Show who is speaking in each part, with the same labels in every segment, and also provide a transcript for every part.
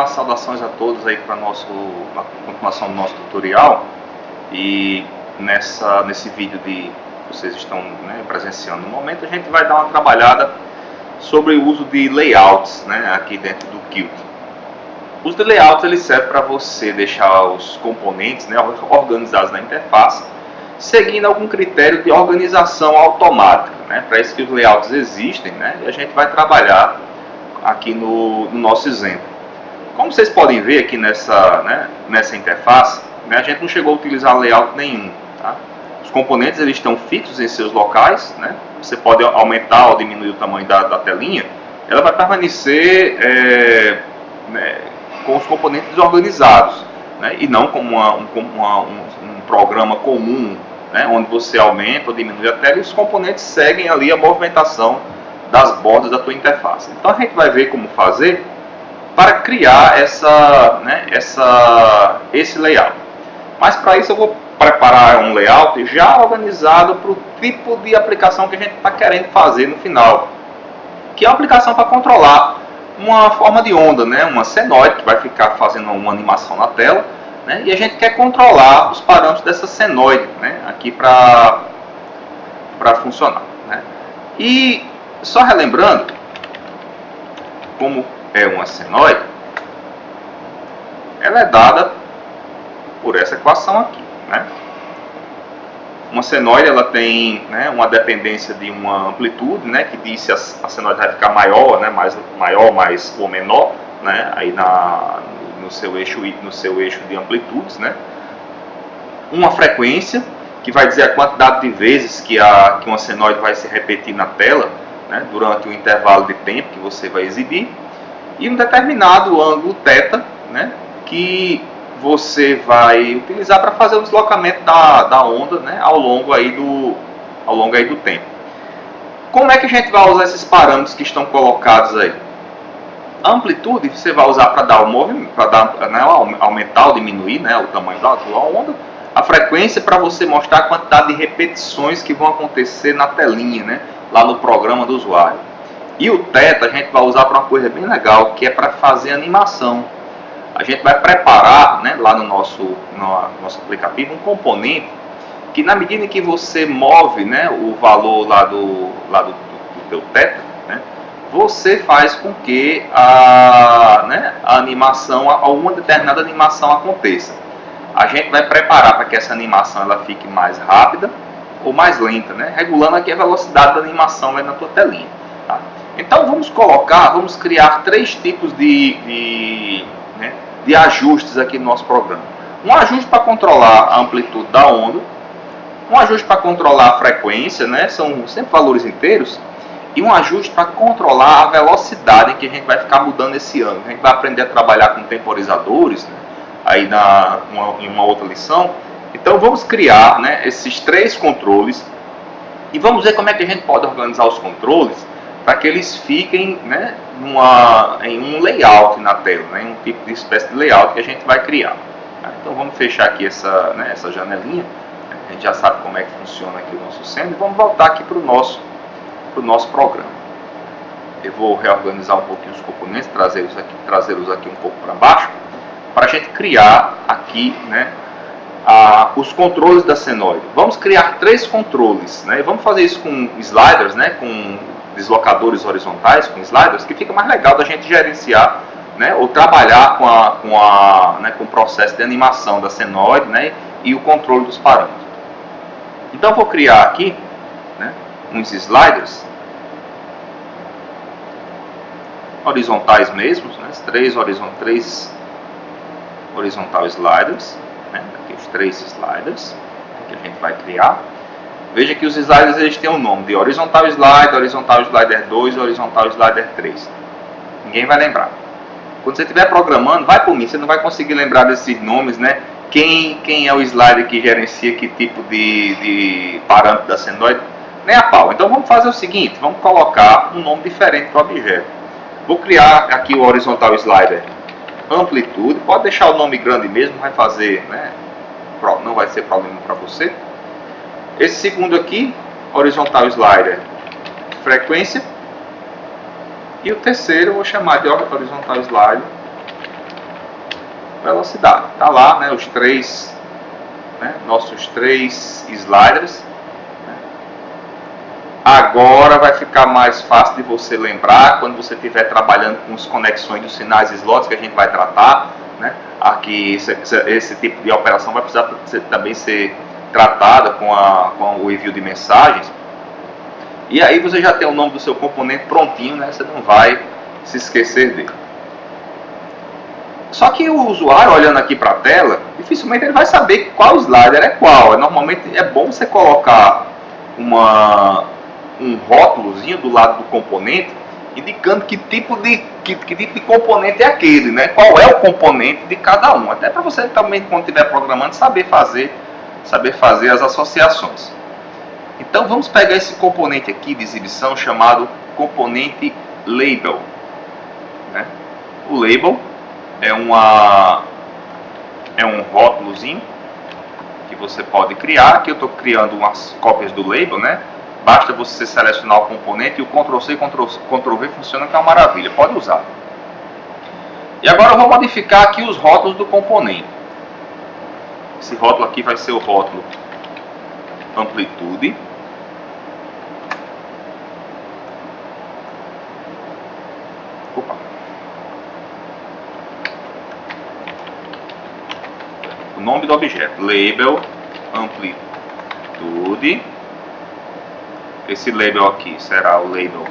Speaker 1: Saudações a todos aí para a continuação do nosso tutorial. E nesse vídeo que vocês estão presenciando no momento, a gente vai dar uma trabalhada sobre o uso de layouts aqui dentro do Qt. O uso de layouts ele serve para você deixar os componentes organizados na interface, seguindo algum critério de organização automática. Para isso que os layouts existem, e a gente vai trabalhar aqui no nosso exemplo. Como vocês podem ver aqui nessa interface, a gente não chegou a utilizar layout nenhum. Tá? Os componentes eles estão fixos em seus locais. Você pode aumentar ou diminuir o tamanho da telinha. Ela vai permanecer com os componentes desorganizados, e não como um programa comum, onde você aumenta ou diminui a tela e os componentes seguem ali a movimentação das bordas da tua interface. Então a gente vai ver como fazer para criar esse layout. Mas para isso eu vou preparar um layout já organizado para o tipo de aplicação que a gente está querendo fazer no final, que é uma aplicação para controlar uma forma de onda, uma senoide que vai ficar fazendo uma animação na tela, e a gente quer controlar os parâmetros dessa senoide aqui para funcionar. E só relembrando, como é uma senoide, ela é dada por essa equação aqui. Uma senoide ela tem uma dependência de uma amplitude, que diz se a senoide vai ficar maior, mais ou menor, aí no seu eixo de amplitudes, uma frequência que vai dizer a quantidade de vezes que uma senoide vai se repetir na tela, durante o intervalo de tempo que você vai exibir, e um determinado ângulo θ, que você vai utilizar para fazer o deslocamento da onda ao longo aí do tempo. Como é que a gente vai usar esses parâmetros que estão colocados aí? A amplitude você vai usar para dar o movimento, para aumentar ou diminuir o tamanho da onda. A frequência para você mostrar a quantidade de repetições que vão acontecer na telinha, lá no programa do usuário. E o θ a gente vai usar para uma coisa bem legal, que é para fazer animação. A gente vai preparar lá no nosso aplicativo um componente que, na medida em que você move o valor lá do teu θ, você faz com que a animação, alguma determinada animação aconteça. A gente vai preparar para que essa animação ela fique mais rápida ou mais lenta, regulando aqui a velocidade da animação lá na tua telinha. Tá? Então vamos criar três tipos de ajustes aqui no nosso programa. Um ajuste para controlar a amplitude da onda, um ajuste para controlar a frequência, são sempre valores inteiros, e um ajuste para controlar a velocidade em que a gente vai ficar mudando esse ângulo. A gente vai aprender a trabalhar com temporizadores, aí em uma outra lição. Então vamos criar esses três controles e vamos ver como é que a gente pode organizar os controles para que eles fiquem em um layout na tela, em um tipo de espécie de layout que a gente vai criar. Então vamos fechar aqui essa janelinha. A gente já sabe como é que funciona aqui o nosso sendo e vamos voltar aqui para o nosso programa. Eu vou reorganizar um pouquinho os componentes, trazê-los aqui um pouco para baixo, para a gente criar aqui os controles da senoide. Vamos criar três controles, vamos fazer isso com sliders, com deslocadores horizontais, com sliders, que fica mais legal da gente gerenciar, ou trabalhar com o processo de animação da senoide, e o controle dos parâmetros. Então vou criar aqui uns sliders horizontais mesmo, três horizontal sliders, aqui os três sliders que a gente vai criar. Veja que os sliders eles têm o nome de horizontal slider 2 e horizontal slider 3. Ninguém vai lembrar. Quando você estiver programando, vai por mim, você não vai conseguir lembrar desses nomes, Quem é o slider que gerencia que tipo de parâmetro da senoide? Nem a pau. Então vamos fazer o seguinte, vamos colocar um nome diferente para o objeto. Vou criar aqui o horizontal slider amplitude, pode deixar o nome grande mesmo, vai fazer, não vai ser problema para você. Esse segundo aqui, horizontal slider frequência, e o terceiro eu vou chamar de horizontal slider velocidade. Está lá, né, os três, né, nossos três sliders. Agora vai ficar mais fácil de você lembrar quando você estiver trabalhando com as conexões dos sinais slots que a gente vai tratar, né? Aqui esse tipo de operação vai precisar também ser tratada com o envio de mensagens. E aí você já tem o nome do seu componente prontinho, né? Você não vai se esquecer dele. Só que o usuário olhando aqui para a tela, dificilmente ele vai saber qual slider é qual. Normalmente é bom você colocar um rótulozinho do lado do componente, indicando que tipo de componente é aquele, né? Qual é o componente de cada um. Até para você também, quando estiver programando, saber fazer as associações. Então vamos pegar esse componente aqui de exibição chamado componente label, né? O label é um rótulozinho que você pode criar. Aqui eu estou criando umas cópias do label, né? Basta você selecionar o componente e o Ctrl+C e Ctrl+V funciona, que é uma maravilha, pode usar. E agora eu vou modificar aqui os rótulos do componente. Esse rótulo aqui vai ser o rótulo amplitude. Opa. O nome do objeto, label amplitude. Esse label aqui será o label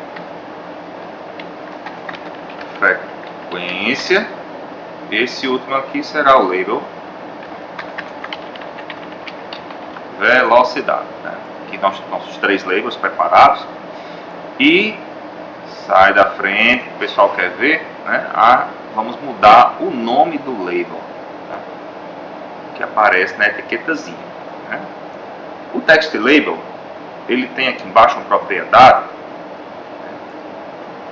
Speaker 1: frequência. Esse último aqui será o label velocidade, né? Aqui nossos três labels preparados. E sai da frente, o pessoal quer ver, né? Vamos mudar o nome do label, né? Que aparece na etiquetazinha, né? O text label, ele tem aqui embaixo uma propriedade,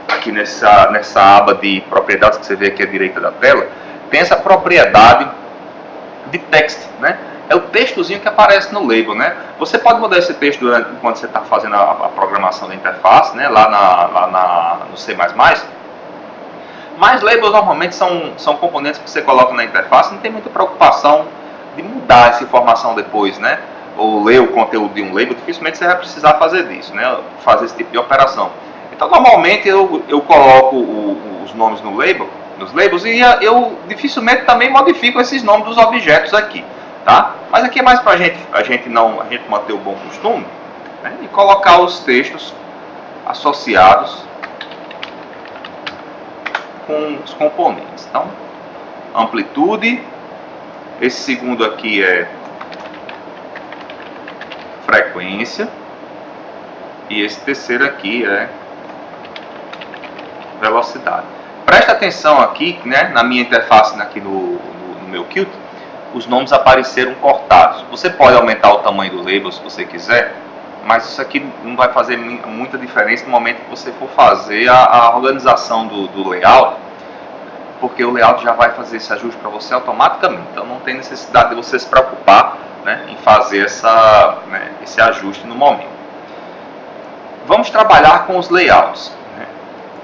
Speaker 1: aqui nessa aba de propriedades que você vê aqui à direita da tela, tem essa propriedade de text, né? É o textozinho que aparece no label, né? Você pode mudar esse texto enquanto você está fazendo a programação da interface, né? Lá no C++. Mas labels normalmente são componentes que você coloca na interface, não tem muita preocupação de mudar essa informação depois, né? Ou ler o conteúdo de um label, dificilmente você vai precisar fazer disso, né? Fazer esse tipo de operação. Então normalmente eu coloco os nomes nos labels, e eu dificilmente também modifico esses nomes dos objetos aqui, tá? Mas aqui é mais para a gente manter o bom costume, né? E colocar os textos associados com os componentes. Então, amplitude, esse segundo aqui é frequência, e esse terceiro aqui é velocidade. Presta atenção aqui, né, na minha interface aqui no meu Qt, os nomes apareceram cortados. Você pode aumentar o tamanho do label se você quiser, mas isso aqui não vai fazer muita diferença no momento que você for fazer a organização do layout, porque o layout já vai fazer esse ajuste para você automaticamente. Então não tem necessidade de você se preocupar, né, em fazer esse ajuste no momento. Vamos trabalhar com os layouts, né?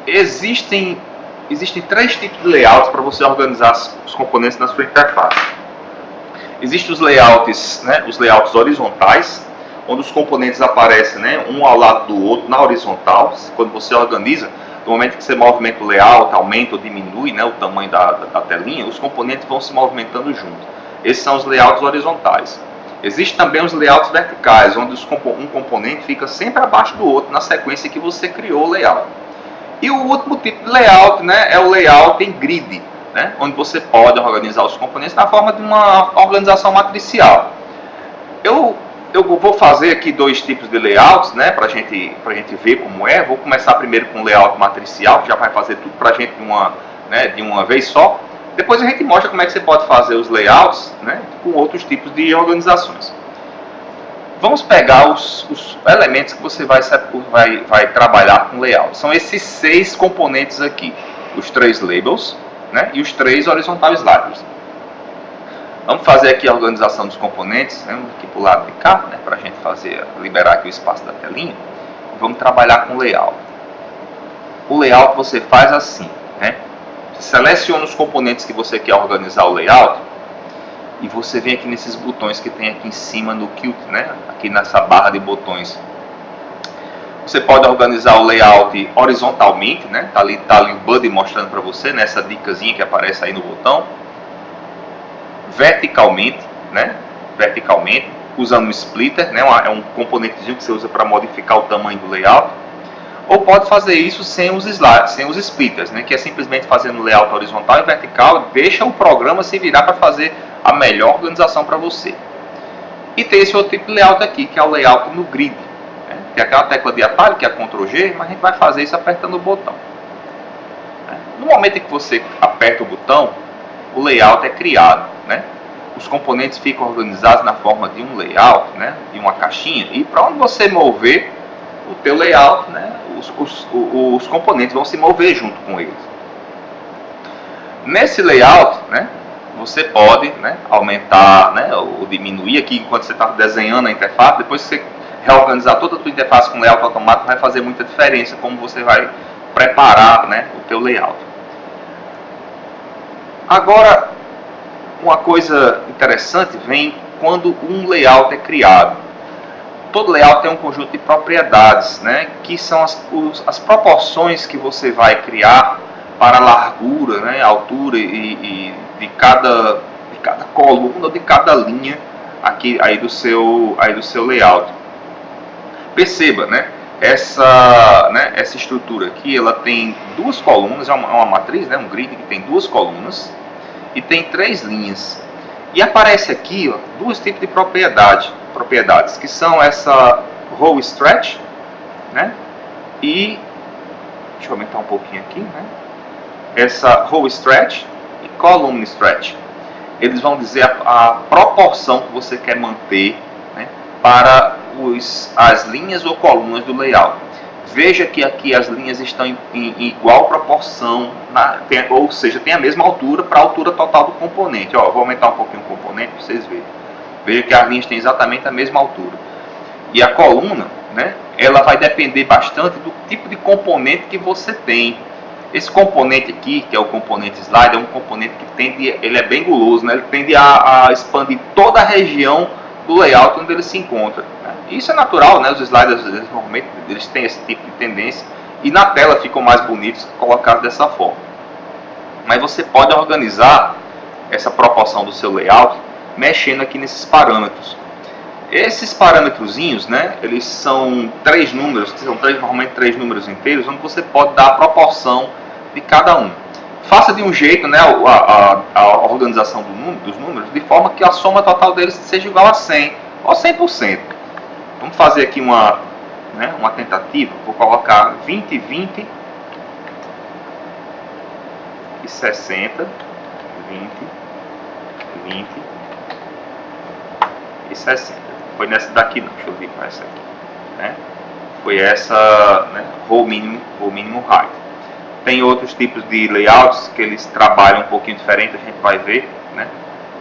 Speaker 1: Existem três tipos de layouts para você organizar os componentes na sua interface. Existem os layouts, né, os layouts horizontais, onde os componentes aparecem, né, um ao lado do outro na horizontal. Quando você organiza, no momento que você movimenta o layout, aumenta ou diminui, né, o tamanho da telinha, os componentes vão se movimentando junto. Esses são os layouts horizontais. Existem também os layouts verticais, onde um componente fica sempre abaixo do outro na sequência que você criou o layout. E o último tipo de layout, né, é o layout em grid, né, onde você pode organizar os componentes na forma de uma organização matricial. Eu vou fazer aqui dois tipos de layouts, né, para a gente ver como é. Vou começar primeiro com o layout matricial, que já vai fazer tudo para a gente de uma vez só. Depois a gente mostra como é que você pode fazer os layouts, né, com outros tipos de organizações. Vamos pegar os elementos que você vai trabalhar com layout. São esses 6 componentes aqui. Os 3 labels, né, e os 3 horizontal sliders. Vamos fazer aqui a organização dos componentes, né, aqui para o lado de cá, né, para a gente liberar aqui o espaço da telinha. Vamos trabalhar com layout. O layout você faz assim, né? seleciona os componentes que você quer organizar o layout e você vem aqui nesses botões que tem aqui em cima no Qt, né? Aqui nessa barra de botões. Você pode organizar o layout horizontalmente, né? Tá ali o buddy mostrando para você, nessa dicasinha que aparece aí no botão. Verticalmente, né? Verticalmente, usando um splitter, né? É um componentezinho que você usa para modificar o tamanho do layout. Ou pode fazer isso sem os slides, sem os splitters, né? Que é simplesmente fazendo layout horizontal e vertical, deixa o programa se virar para fazer a melhor organização para você. E tem esse outro tipo de layout aqui, que é o layout no grid. Né? Tem aquela tecla de atalho, que é a Ctrl G, mas a gente vai fazer isso apertando o botão. No momento em que você aperta o botão, o layout é criado. Né? Os componentes ficam organizados na forma de um layout, né? De uma caixinha, e para onde você mover o teu layout, né? Os componentes vão se mover junto com eles. Nesse layout, né? Você pode, né, aumentar, né, ou diminuir aqui enquanto você está desenhando a interface. Depois que você reorganizar toda a sua interface com layout automático, vai fazer muita diferença como você vai preparar, né, o teu layout. Agora, uma coisa interessante vem quando um layout é criado. Todo layout tem um conjunto de propriedades, né, que são as proporções que você vai criar para a largura, né, altura e de cada coluna, de cada linha aqui aí do seu layout. Perceba, né, essa estrutura aqui, ela tem duas colunas, é uma matriz, né, um grid que tem duas colunas e tem três linhas. E aparece aqui, ó, dois tipos de propriedades, que são essa row stretch, né, e deixa eu aumentar um pouquinho aqui, né, essa row stretch e column stretch. Eles vão dizer a proporção que você quer manter, né, para as linhas ou colunas do layout. Veja que aqui as linhas estão em igual proporção, ou seja, tem a mesma altura para a altura total do componente. Ó, eu vou aumentar um pouquinho o componente para vocês verem. Veja que as linhas têm exatamente a mesma altura. E a coluna, né, ela vai depender bastante do tipo de componente que você tem. Esse componente aqui, que é o componente slide, é um componente que ele é bem guloso, né? Ele tende a expandir toda a região do layout onde ele se encontra. Né? Isso é natural, né? Os sliders normalmente eles têm esse tipo de tendência e na tela ficam mais bonitos colocados dessa forma. Mas você pode organizar essa proporção do seu layout mexendo aqui nesses parâmetros. Esses parâmetrozinhos, né, eles são três números, normalmente três números inteiros, onde você pode dar a proporção de cada um. Faça de um jeito, né, a organização dos números, de forma que a soma total deles seja igual a 100 ou 100%. Vamos fazer aqui uma tentativa. Vou colocar 20, 20 e 60, 20, 20 e 60. Foi nessa daqui não, deixa eu ver com essa aqui, né? Foi essa, né, row minimum height. Tem outros tipos de layouts que eles trabalham um pouquinho diferente, a gente vai ver, né?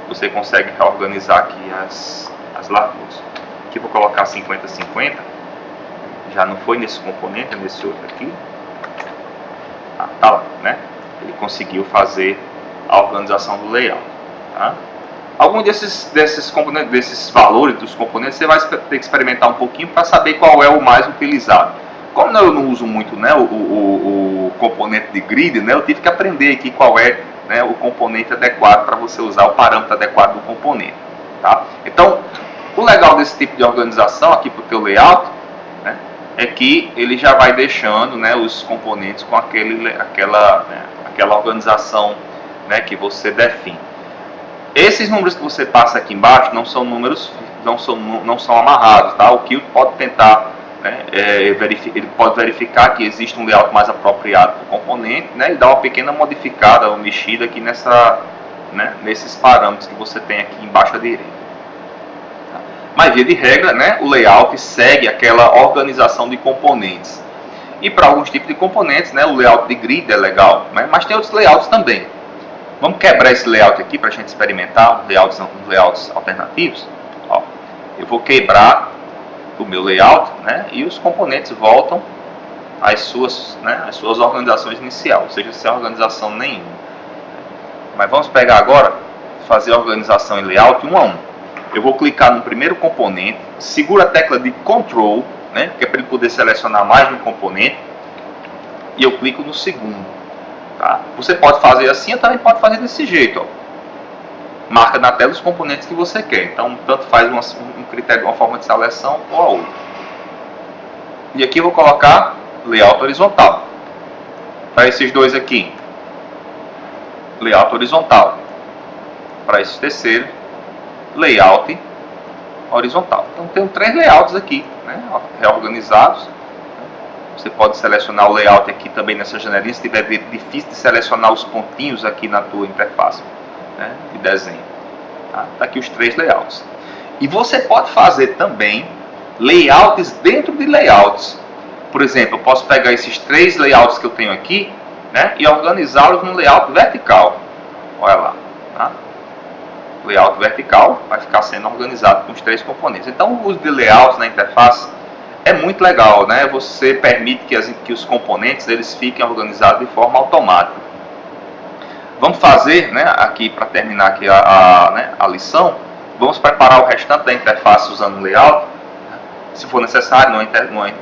Speaker 1: Você consegue reorganizar aqui as larguras. Aqui vou colocar 50-50, já não foi nesse componente, é nesse outro aqui. Tá lá, né? Ele conseguiu fazer a organização do layout, tá? Algum desses componentes, desses valores dos componentes, você vai ter que experimentar um pouquinho para saber qual é o mais utilizado. Como eu não uso muito, né, o componente de grid, né, eu tive que aprender aqui qual é, né, o componente adequado para você usar o parâmetro adequado do componente. Tá? Então, o legal desse tipo de organização aqui para o teu layout, né, é que ele já vai deixando, né, os componentes com aquela organização, né, que você define. Esses números que você passa aqui embaixo não são números, não são amarrados, tá? O Qt pode tentar, né, ele pode verificar que existe um layout mais apropriado para o componente, né, e dar uma pequena modificada ou mexida aqui nesses parâmetros que você tem aqui embaixo à direita. Tá? Mas via de regra, né, o layout segue aquela organização de componentes. E para alguns tipos de componentes, né, o layout de grid é legal, né, mas tem outros layouts também. Vamos quebrar esse layout aqui para a gente experimentar uns layouts alternativos. Ó, eu vou quebrar o meu layout, né, e os componentes voltam as suas organizações iniciais, ou seja, sem organização nenhuma. Mas vamos pegar agora, fazer a organização em layout um a um. Eu vou clicar no primeiro componente, seguro a tecla de Ctrl, né, que é para ele poder selecionar mais de um componente, e eu clico no segundo. Tá? Você pode fazer assim, ou também pode fazer desse jeito. Ó. Marca na tela os componentes que você quer. Então, tanto faz um critério, uma forma de seleção ou a outra. E aqui eu vou colocar layout horizontal. Para esses dois aqui, layout horizontal. Para esses terceiros, layout horizontal. Então, tenho 3 layouts aqui, né, reorganizados. Você pode selecionar o layout aqui também nessa janelinha, se tiver difícil de selecionar os pontinhos aqui na tua interface, né, de desenho. Tá aqui os 3 layouts. E você pode fazer também layouts dentro de layouts. Por exemplo, eu posso pegar esses 3 layouts que eu tenho aqui, né, e organizá-los num layout vertical. Olha lá. Tá? Layout vertical vai ficar sendo organizado com os 3 componentes. Então, o uso de layouts na interface é muito legal, né? Você permite que os componentes eles fiquem organizados de forma automática. Vamos fazer, né, aqui para terminar aqui a lição, vamos preparar o restante da interface usando layout. Se for necessário,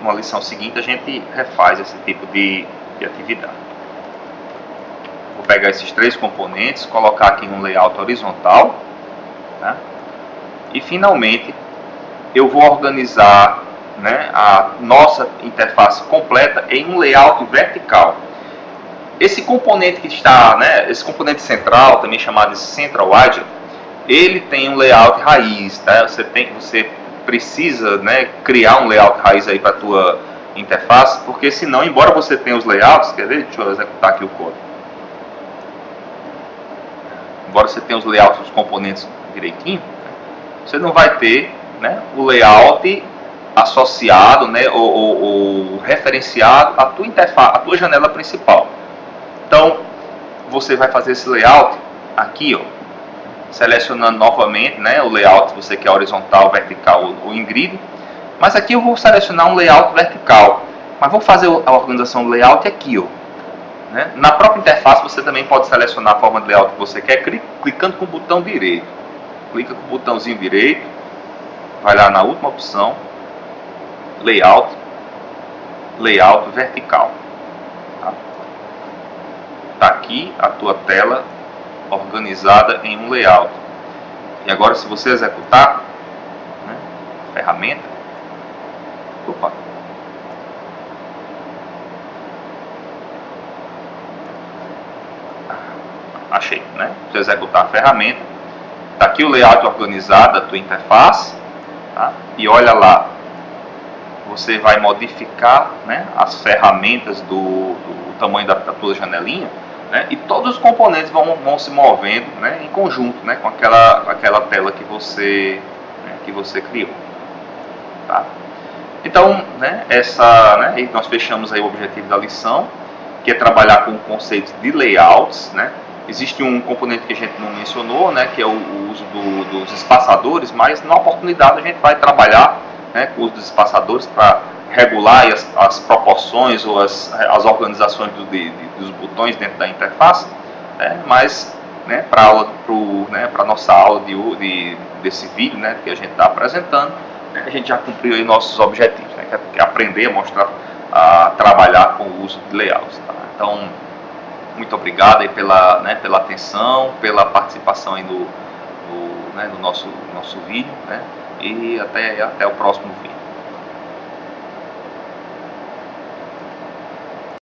Speaker 1: numa lição seguinte, a gente refaz esse tipo de atividade. Vou pegar esses 3 componentes, colocar aqui no layout horizontal, né? E finalmente eu vou organizar, né, a nossa interface completa em um layout vertical. Esse componente que está, né, esse componente central, também chamado de Central Widget, ele tem um layout raiz, tá? Você precisa, né, criar um layout raiz aí para a tua interface, porque senão, embora você tenha os layouts, quer ver? Deixa eu executar aqui o código. Embora você tenha os layouts dos componentes direitinho, você não vai ter, né, o layout associado, né, ou referenciado à tua interface, à tua janela principal. Então, você vai fazer esse layout aqui, ó, selecionando novamente, né, o layout que você quer horizontal, vertical ou em grid. Mas aqui eu vou selecionar um layout vertical, mas vou fazer a organização do layout aqui, ó, né? Na própria interface você também pode selecionar a forma de layout que você quer, clicando com o botão direito. Clica com o botãozinho direito, vai lá na última opção, layout vertical. Tá aqui a tua tela organizada em um layout. E agora, se você executar, né, ferramenta, opa, achei, né? Se executar a ferramenta, tá aqui o layout organizado da tua interface, tá? E olha lá, você vai modificar, né, as ferramentas do tamanho da tua janelinha, né, e todos os componentes vão se movendo, né, em conjunto, né, com aquela tela que você criou. Tá? Então, né, nós fechamos aí o objetivo da lição, que é trabalhar com o conceito de layouts. Né? Existe um componente que a gente não mencionou, né, que é o uso dos espaçadores, mas na oportunidade a gente vai trabalhar, né, com o uso dos espaçadores para regular as proporções ou as organizações dos botões dentro da interface, né, mas, né, para a nossa aula desse vídeo, né, que a gente está apresentando, né, a gente já cumpriu aí nossos objetivos, né, que é aprender a mostrar, a trabalhar com o uso de layouts. Tá? Então, muito obrigado aí pela atenção, pela participação aí no nosso vídeo, né, e até o próximo vídeo.